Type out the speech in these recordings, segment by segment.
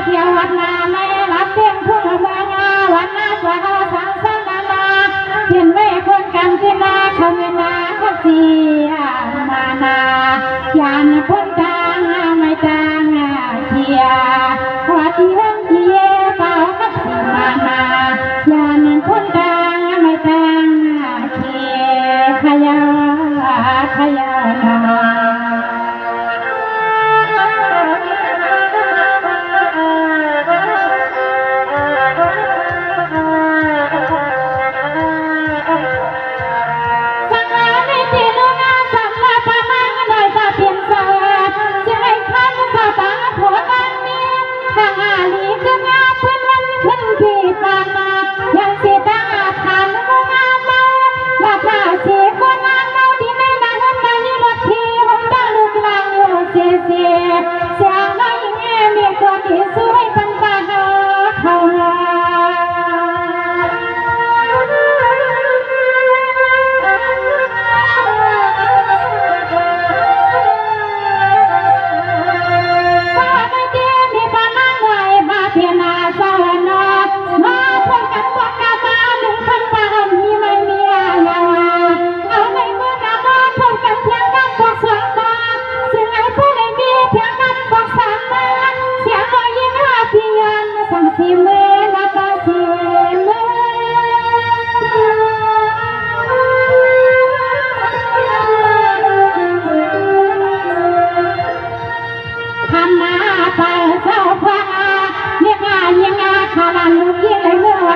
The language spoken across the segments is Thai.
เที่ยววัดนาไม่รับเพียงพุ่งเมืองวันนาสวาสังสนานาเห็นไว้คนกันที่นาเขาเงินนาเขาเสียมานา ยานพ้นทางไม่ทางเทียว่าที่ห้องเทียเป่ากับสีมานายานพ้นทางไม่ทางเทียขยาขยานา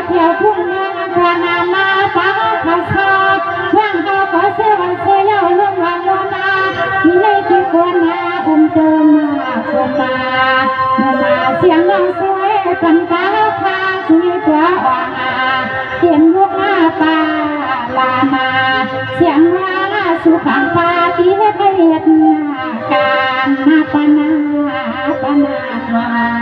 เที่ยวทุ่งนาพานามาฟ้าเขาชอบว่างเขาขอเสื้อวันเสื้อเย้าเรื่องวันโนนาที่ในที่ควรนาอุ้มเติมมาคนมาเสียงน้องสวยกันตาพาคุยกว่าอ่างเสียงลูกอาปาลามาเสียงว่าสุขังปาที่ให้เรียดการนาปนาปนามา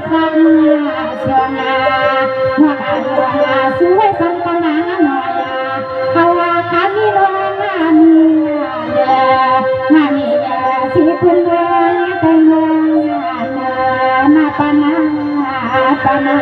พันเชื่อนาหัวกาดวงสวยปังปังนาหน่อยเขาว่าขามีน้องงานเด้องานนี้สิพื้นเมืองแต่งงานนาปานาปานา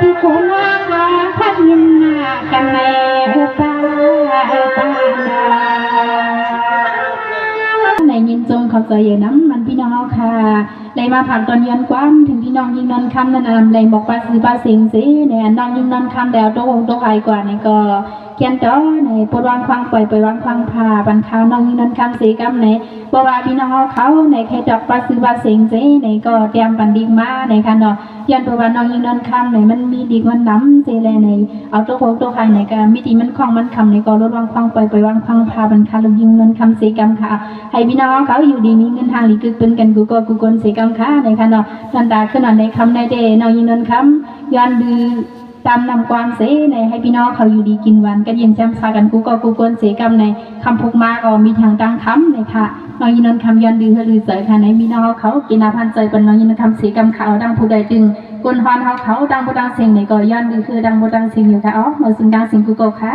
ที่คุณว่าพัดยินกันในตาในยินจงขอบใจเยอะน้ำมันพี่น้องค่ะเลยมาผ่านตอนย้อนกว้างถึงพี่น้องยิงนอนคำนั่นเลยบอกว่าซื้อปลาเสียงสิเนี่ยน้องยิงนอนคำแล้วโตโตไอกว่านี่ก็เขียนจ้อในปวดวางควางปล่อยไปวางควางผ่าบันข้าวน้องยิงนอนคำสีกำในบอกว่าพี่น้องเขาในแค่ดอกปลาซื้อปลาเสียงสิในก็เตรียมปันดิงมาในค่ะเนาะย้อนปวดวางน้องยิงนอนคำในมันมีดีกว่าน้ำสิเลยในเอาโตโตโตไข่ในก็มีดีมันคล่องมันคำในก็ลดวางควางปล่อยไปวางควางผ่าบันข้าวน้องยิงนอนคำสีกำค่ะให้พี่น้องเขาอยู่ดีมีเงินทางหลีกเป็นกันกูก็กูกลสีกำค่ะในค่ะเนาะนันตาขึ้นในคำในเดน้องยิงนอนคำย้อนดื้อตามนำความเสในให้พี่น้องเขาอยู่ดีกินวันก็เย็นแจ่มใสกันกูก็กูกลเสกรรมในคำพูกมาก็มีทางตั้งคำในค่ะน้องยินนคำยันดื้อลือเสยค่ะในพี่น้องเขากินอาพันใจเป็นน้องยินคำเสกรรมเขาดังผู้ใดจึงกุนฮอนเขาดังผู้ดังเสียงในก็ยันดื้อคือดังผู้ดังเสียงอยู่ค่ะอ๋อมาซึ่งดังเสียงกูก็ค่ะ